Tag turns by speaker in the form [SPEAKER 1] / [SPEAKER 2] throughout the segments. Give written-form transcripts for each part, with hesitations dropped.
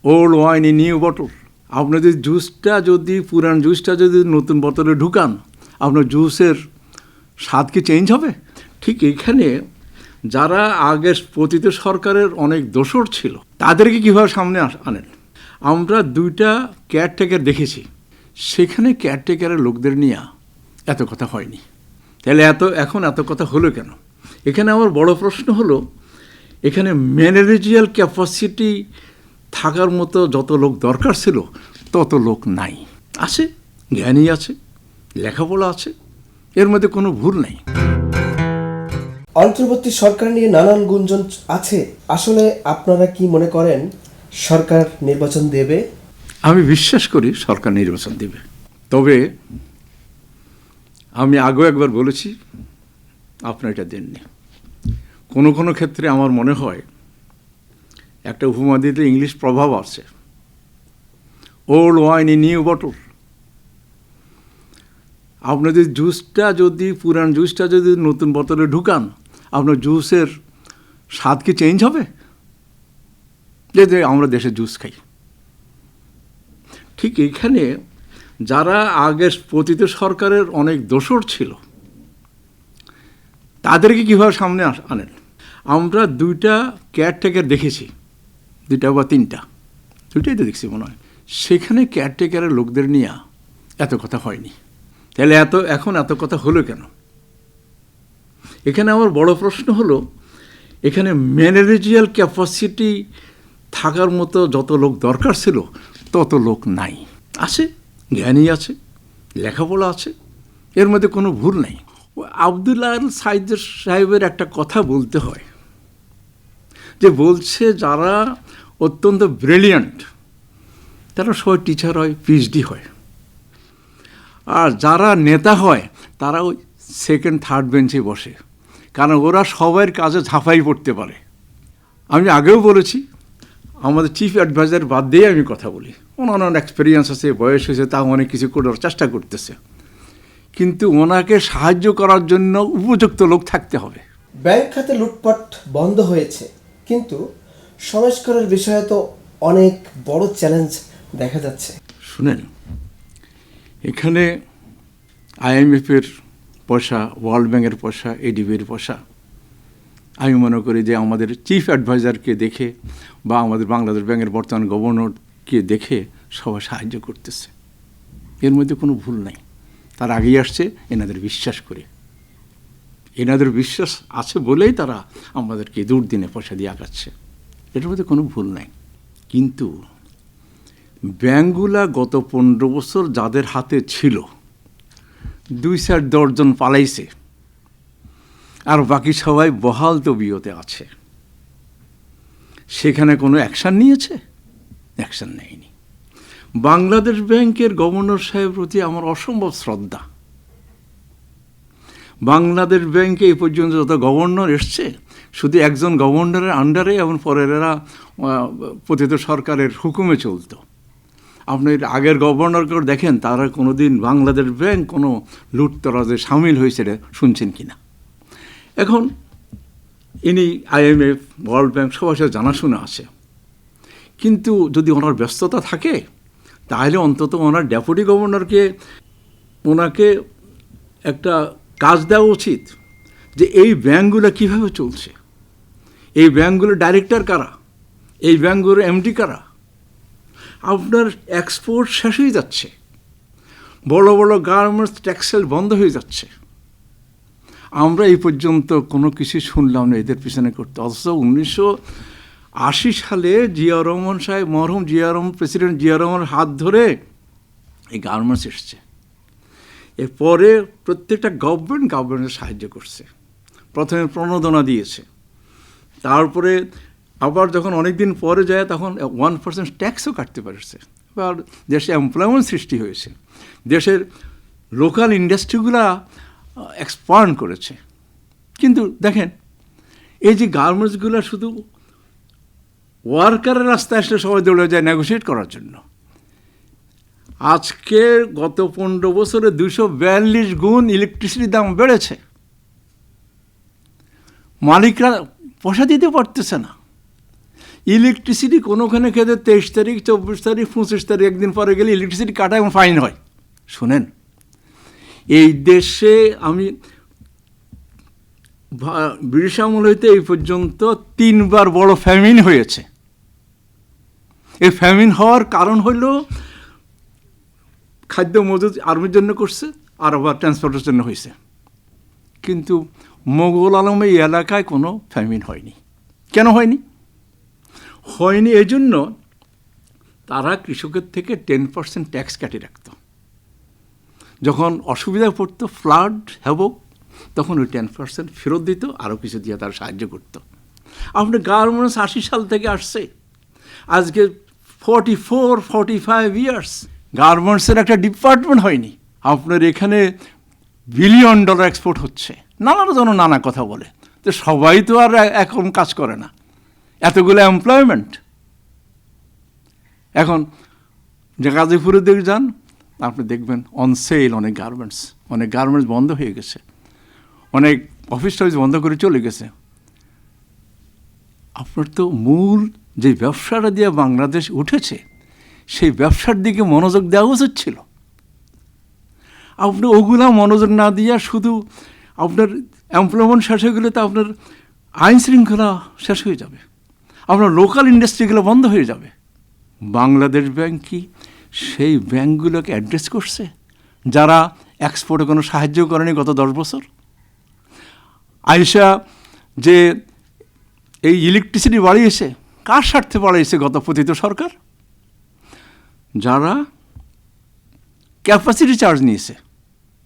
[SPEAKER 1] Old wine in new bottle. আপনি যদি জুসটা যদি পুরান জুসটা যদি নতুন বোতলে ঢুকান, আপনার জুসের স্বাদ কি চেঞ্জ হবে? ঠিক এখানে যারা আগের পতিত সরকারের অনেক দোসর ছিল তাদেরকে কীভাবে সামনে আনেন? আমরা 2টা কেয়ারটেকার দেখেছি, সেখানে কেয়ারটেকারের লোকদের নিয়ে এত কথা হয়নি। তাহলে এখন এত কথা হলো কেন? এখানে আমার বড় প্রশ্ন হলো, এখানে ম্যানেজারিয়াল ক্যাপাসিটি থাকার মতো যত লোক দরকার ছিল তত লোক নাই। আছে, জ্ঞানী আছে, লেখাপড়া আছে, এর মধ্যে কোনো ভুল নাই।
[SPEAKER 2] অন্তর্বর্তী সরকার নিয়ে নানান গুঞ্জন আছে। আসলে আপনারা কি মনে করেন সরকার নির্বাচন দেবে?
[SPEAKER 1] আমি বিশ্বাস করি সরকার নির্বাচন দেবে। তবে আমি আগেও একবার বলেছি, আপনারা এটা দেননি। কোনো কোনো ক্ষেত্রে আমার মনে হয় একটা উপমাদিতে ইংলিশ প্রভাব আছে, old wine in new bottle. আপনি যদি জুসটা যদি পুরান জুসটা যদি নতুন বোতলে ঢুকান, আপনার জুসের স্বাদ কি চেঞ্জ হবে? যে আমরা দেশে জুস খাই। ঠিক এখানে যারা আগের পতিত সরকারের অনেক দোসর ছিল তাদেরকে কীভাবে সামনে আনেন? আমরা 2টা কেয়ারটেকার দেখেছি, 2টা বা 3টা, 2টাই তো দেখছি মনে হয়। সেখানে কেয়ারটেকারের লোকদের নিয়ে এত কথা হয়নি। তাহলে এখন এত কথা হলো কেন? এখানে আমার বড় প্রশ্ন হলো, এখানে ম্যানেজারিয়াল ক্যাপাসিটি থাকার মতো যত লোক দরকার ছিল তত লোক নাই। আছে, জ্ঞানী আছে, লেখাপড়া আছে, এর মধ্যে কোনো ভুল নাই। আবদুল্লাহ সাহেবের একটা কথা বলতে হয়, যে বলছে যারা অত্যন্ত ব্রিলিয়ান্ট তারা সবাই টিচার হয়, পিএইচডি হয়, আর যারা নেতা হয় তারা ওই 2nd 3rd বেঞ্চে বসে, কারণ ওরা সবার কাজে ঝাঁপাই পড়তে পারে। আমি আগেও বলেছি, আমাদের চিফ অ্যাডভাইজার বাদ দিয়ে আমি কথা বলি, ওনার এক্সপিরিয়েন্স আছে, বয়স হয়েছে, তাও অনেক কিছু করার চেষ্টা করতেছে, কিন্তু ওনাকে সাহায্য করার জন্য উপযুক্ত লোক থাকতে হবে।
[SPEAKER 2] ব্যাংক খাতে লুটপাট বন্ধ হয়েছে, কিন্তু সংস্কারের বিষয়ে তো অনেক বড় চ্যালেঞ্জ দেখা যাচ্ছে।
[SPEAKER 1] শুনেন, এখানে IMF-এর পয়সা, ওয়ার্ল্ড ব্যাংকের পয়সা, ADB-র পয়সা, আমি মনে করি যে আমাদের চিফ অ্যাডভাইজারকে দেখে বা আমাদের বাংলাদেশ ব্যাংকের বর্তমান গভর্নরকে দেখে সবাই সাহায্য করতেছে, এর মধ্যে কোনো ভুল নাই। তার আগেই আসছে, এনাদের বিশ্বাস করে, এনাদের বিশ্বাস আছে বলেই তারা আমাদেরকে দুর্দিনে পয়সা দিয়ে আগাচ্ছে, এটার মধ্যে কোনো ভুল নাই। কিন্তু ব্যাংকগুলা গত 15 বছর যাদের হাতে ছিল, 2-4 জন পালাইছে, আর বাকি সবাই বহাল তবিয়তে আছে। সেখানে কোনো অ্যাকশান নিয়েছে? অ্যাকশান নেয়নি। বাংলাদেশ ব্যাংকের গভর্নর সাহেবের প্রতি আমার অসম্ভব শ্রদ্ধা। বাংলাদেশ ব্যাংকে এই পর্যন্ত যত গভর্নর এসছে, শুধু একজন গভর্নরের আন্ডারে এবং পরের এরা পতিত সরকারের হুকুমে চলত। আপনি আগের গভর্নরকে দেখেন, তারা কোনো দিন বাংলাদেশ ব্যাংক কোনো লুটতরাজে সামিল হয়েছে শুনছেন কি না? এখন ইনি IMF, ওয়ার্ল্ড ব্যাংক সবার সাথে জানাশোনা আছে, কিন্তু যদি ওনার ব্যস্ততা থাকে তাহলে অন্তত ওনার ডেপুটি গভর্নরকে ওনাকে একটা কাজ দেওয়া উচিত, যে এই ব্যাংকগুলো কীভাবে চলছে, এই ব্যাংকগুলোর ডাইরেক্টর কারা, এই ব্যাংকগুলোর MD কারা। আপনার এক্সপোর্ট শেষ হয়ে যাচ্ছে, বড় বড় গার্মেন্টস, টেক্সটাইল বন্ধ হয়ে যাচ্ছে। আমরা এই পর্যন্ত কোনো কিছু শুনলাম না এদের পিছনে করতে। অথচ 1980 সালে জিয়াউর রহমান সাহেব, মরহুম প্রেসিডেন্ট জিয়া রহমানের হাত ধরে এই গার্মেন্টস এসছে। এরপরে প্রত্যেকটা গভর্নমেন্টের সাহায্য করছে। প্রথমে প্রণোদনা দিয়েছে, তারপরে আবার যখন অনেক দিন পরে যায় তখন 1% ট্যাক্সও কাটতে পারছে। এবার দেশে এমপ্লয়মেন্ট সৃষ্টি হয়েছে, দেশের লোকাল ইন্ডাস্ট্রিগুলা এক্সপান্ড করেছে। কিন্তু দেখেন, এই যে গার্মেন্টসগুলো শুধু ওয়ার্কারের রাস্তায় আসলে সবাই দৌড়ে যায় নেগোশিয়েট করার জন্য। আজকে গত 15 বছরে 242 গুণ ইলেকট্রিসিটির দাম বেড়েছে, মালিকরা পয়সা দিতে পারতেছে না। ইলেকট্রিসিটি কোনোখানে খেতে 23 তারিখ 24 তারিখ 25 তারিখ একদিন পরে গেলে ইলেকট্রিসিটি কাটা এবং ফাইন হয়। শুনেন, এই দেশে আমি ব্রিটিশ আমল হইতে এই পর্যন্ত 3বার বড় ফ্যামিন হয়েছে। এই ফ্যামিন হওয়ার কারণ হইল খাদ্য মজুদ আর্মির জন্য করছে আর আবার ট্রান্সপোর্টের জন্য হয়েছে। কিন্তু মোগল আলমে এই এলাকায় কোনো ফ্যামিন হয়নি। কেন হয়নি? হয়নি এই জন্য তারা কৃষকের থেকে 10% ট্যাক্স কাটে রাখত। যখন অসুবিধায় পড়তো, ফ্লাড হ্যাভক, তখন ওই 10% ফেরত দিত, আরও কিছু দিয়ে তারা সাহায্য করত। আপনার গার্মেন্টস 80 সাল থেকে আসছে, আজকে 44-45 ইয়ার্স গার্মেন্টসের একটা ডিপার্টমেন্ট হয়নি। আপনার এখানে $1 বিলিয়ন এক্সপোর্ট হচ্ছে, নানা কথা বলে। তো সবাই তো আর এখন কাজ করে না, এতগুলো এমপ্লয়মেন্ট। এখন যে গাজীপুরে দিকে যান, আপনি দেখবেন অন সেল অনেক গার্মেন্টস বন্ধ হয়ে গেছে, অনেক অফিস টফিস বন্ধ করে চলে গেছে। আপনার তো মূল যে ব্যবসাটা দিয়ে বাংলাদেশ উঠেছে, সেই ব্যবসার দিকে মনোযোগ দেওয়া উচিত ছিল। আপনি ওগুলা মনোযোগ না দিয়ে শুধু আপনার এমপ্লয়মেন্ট শেষ হয়ে গেলে তো আপনার আইন শৃঙ্খলা শেষ হয়ে যাবে, আপনার লোকাল ইন্ডাস্ট্রিগুলো বন্ধ হয়ে যাবে। বাংলাদেশ ব্যাংক কি সেই ব্যাংকগুলোকে অ্যাড্রেস করছে যারা এক্সপোর্টে কোনো সাহায্য করেনি গত 10 বছর? আইসা যে এই ইলেকট্রিসিটি বাড়িয়েছে, কার স্বার্থে বাড়িয়েছে গত পতিত সরকার? যারা ক্যাপাসিটি চার্জ নিয়েছে।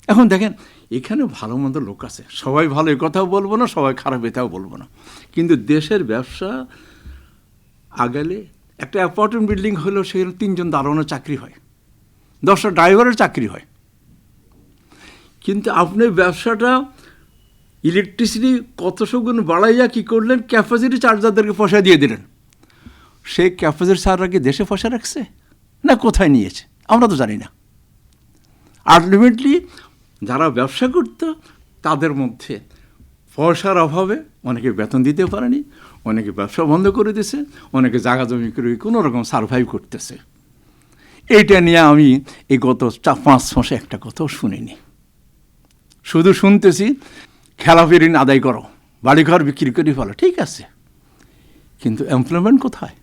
[SPEAKER 1] এখন দেখেন, এখানে ভালো মন্দ লোক আছে, সবাই ভালো এ কথাও বলবো না, সবাই খারাপ এটাও বলবো না। কিন্তু দেশের ব্যবসা আগালে একটা অ্যাপার্টমেন্ট বিল্ডিং হলেও সেখানে 3 জন দারোয়ানের চাকরি হয়, 10টা ড্রাইভারের চাকরি হয়। কিন্তু আপনি ব্যবসাটা ইলেকট্রিসিটি কতশো গুণ বাড়াইয়া কী করলেন? ক্যাপাসিটি চার্জারদেরকে পয়সা দিয়ে দিলেন। সেই ক্যাপাসিটি চার্জার কি দেশে পয়সা রাখছে না কোথায় নিয়েছে আমরা তো জানি না। আলটিমেটলি যারা ব্যবসা করত তাদের মধ্যে পয়সার অভাবে অনেকে বেতন দিতে পারেনি, অনেকে ব্যবসা বন্ধ করে দিয়েছে, অনেকে জায়গা জমি করে কোনো রকম সার্ভাইভ করতেছে। এইটা নিয়ে আমি এই গত 4-5 মাসে একটা কথাও শুনিনি, শুধু শুনতেছি খেলাপি ঋণ আদায় করো, বাড়িঘর বিক্রি করে ফেলো, ঠিক আছে, কিন্তু এমপ্লয়মেন্ট কোথায়?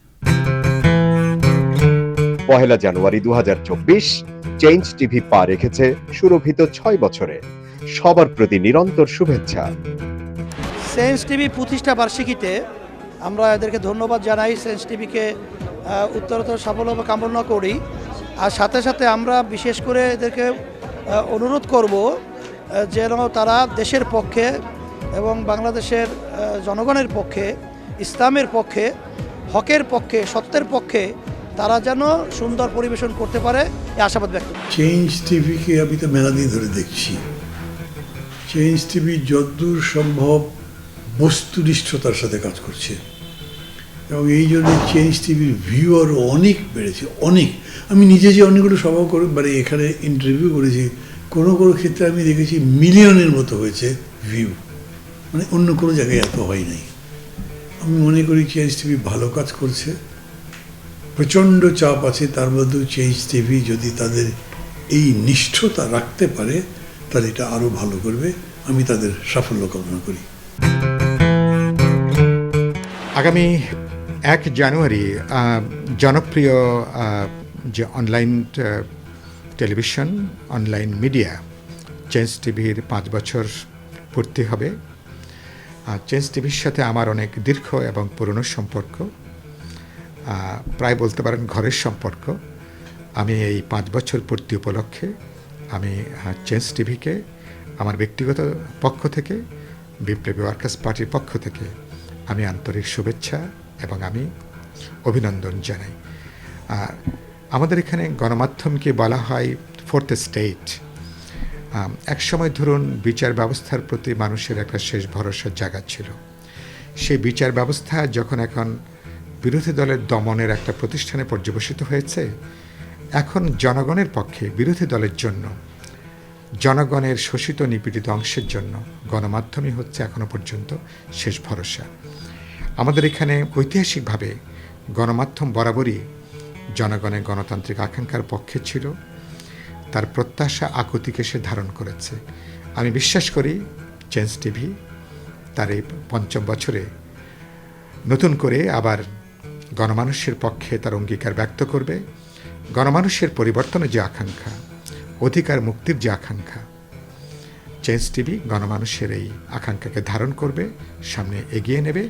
[SPEAKER 3] 1 জানুয়ারি 2024 চেঞ্জ টিভি পা রেখেছে সুরভিত 6 বছরে। সবার প্রতি নিরন্তর শুভেচ্ছা।
[SPEAKER 4] চেঞ্জ টিভি প্রতিষ্ঠা বার্ষিকীতে আমরা এদেরকে ধন্যবাদ জানাই, চেঞ্জ টিভিকে উত্তরোত্তর সাফল্য কামনা করি। আর সাথে সাথে আমরা বিশেষ করে এদেরকে অনুরোধ করব যেন তারা দেশের পক্ষে এবং বাংলাদেশের জনগণের পক্ষে, ইসলামের পক্ষে, হকের পক্ষে, সত্যের পক্ষে তারা যেন সুন্দর পরিবেশন করতে পারে এই আশাবাদ ব্যক্ত করি।
[SPEAKER 5] চেঞ্জ টিভিকে আমি তো মেলা দিন ধরে দেখছি। চেঞ্জ টিভি যতদূর সম্ভব বস্তুনিষ্ঠতার সাথে কাজ করছে এবং এই জন্য চেঞ্জ টিভির ভিউ আরও অনেক বেড়েছে, অনেক। আমি নিজে যে অনেকগুলো সভা করে মানে এখানে ইন্টারভিউ করেছি, কোনো ক্ষেত্রে আমি দেখেছি মিলিয়নের মতো হয়েছে ভিউ, মানে অন্য কোনো জায়গায় এত হয় নাই। আমি মনে করি চেঞ্জ টিভি ভালো কাজ করছে, প্রচণ্ড চাপ আছে, তার মধ্যেও চেঞ্জ টিভি যদি তাদের এই নিষ্ঠতা রাখতে পারে তাহলে এটা আরও ভালো করবে। আমি তাদের সাফল্য কামনা করি।
[SPEAKER 6] আগামী 1 জানুয়ারি জনপ্রিয় যে online television, online media change টিভির 5 বছর পূর্তি হবে। চেঞ্জ টিভির সাথে আমার অনেক দীর্ঘ এবং পুরনো সম্পর্ক, প্রায় বলতে পারেন ঘরের সম্পর্ক। আমি এই 5 বছর পূর্তি উপলক্ষে আমি চেঞ্জ টিভিকে আমার ব্যক্তিগত পক্ষ থেকে, বিপ্লবী ওয়ার্কার্স পার্টির পক্ষ থেকে আমি আন্তরিক শুভেচ্ছা এবং আমি অভিনন্দন জানাই। আমাদের এখানে গণমাধ্যমকে বলা হয় 4th স্টেট। একসময় ধরুন বিচার ব্যবস্থার প্রতি মানুষের একটা শেষ ভরসার জায়গা ছিল। সেই বিচার ব্যবস্থা যখন এখন বিরোধী দলের দমনের একটা প্রতিষ্ঠানে পর্যবসিত হয়েছে, এখন জনগণের পক্ষে, বিরোধী দলের জন্য, জনগণের শোষিত নিপীড়িত অংশের জন্য গণমাধ্যমই হচ্ছে এখনো পর্যন্ত শেষ ভরসা। আমাদের এখানে ঐতিহাসিকভাবে গণমাধ্যম বরাবরই জনগণের গণতান্ত্রিক আকাঙ্ক্ষার পক্ষে ছিল, তার প্রত্যাশা আকুতিকে সে ধারণ করেছে। আমি বিশ্বাস করি চেঞ্জ টিভি তার এই ৫ম বছরে নতুন করে আবার গণমানুষের পক্ষে তার অঙ্গীকার ব্যক্ত করবে। গণমানুষের পরিবর্তনের যে আকাঙ্ক্ষা, অধিকার মুক্তির যে আকাঙ্ক্ষা, চেঞ্জ টিভি গণমানুষের এই আকাঙ্ক্ষাকে ধারণ করবে, সামনে এগিয়ে নেবে